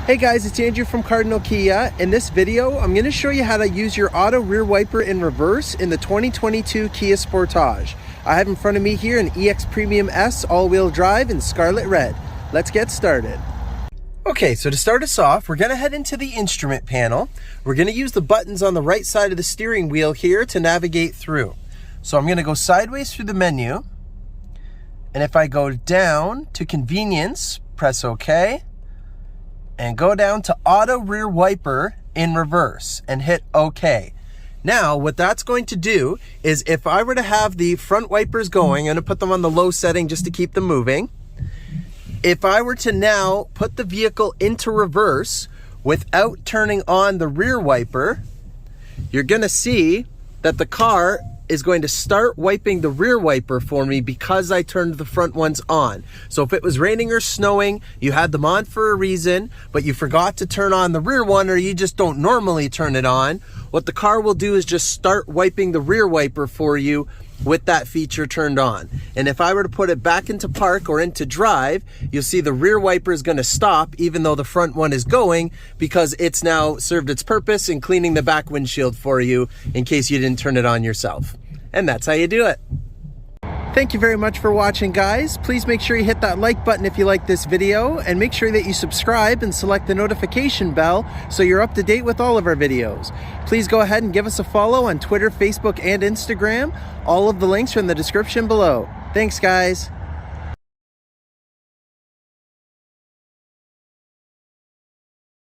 Hey guys, it's Andrew from Cardinal Kia. In this video, I'm going to show you how to use your auto rear wiper in reverse in the 2022 Kia Sportage. I have in front of me here an EX Premium S all-wheel drive in scarlet red. Let's get started. Okay, so to start us off, we're going to head into the instrument panel. We're going to use the buttons on the right side of the steering wheel here to navigate through. So I'm going to go sideways through the menu. And if I go down to convenience, press OK. And go down to auto rear wiper in reverse and hit OK. Now, what that's going to do is if I were to have the front wipers going, I'm going to put them on the low setting just to keep them moving. If I were to now put the vehicle into reverse without turning on the rear wiper, you're going to see that the car is going to start wiping the rear wiper for me because I turned the front ones on. So if it was raining or snowing, you had them on for a reason, but you forgot to turn on the rear one, or you just don't normally turn it on, what the car will do is just start wiping the rear wiper for you with that feature turned on. And if I were to put it back into park or into drive, you'll see the rear wiper is going to stop even though the front one is going, because it's now served its purpose in cleaning the back windshield for you in case you didn't turn it on yourself. And that's how you do it. Thank you very much for watching, guys. Please make sure you hit that like button if you like this video, and make sure that you subscribe and select the notification bell so you're up to date with all of our videos. Please go ahead and give us a follow on Twitter, Facebook, and Instagram. All of the links are in the description below. Thanks, guys.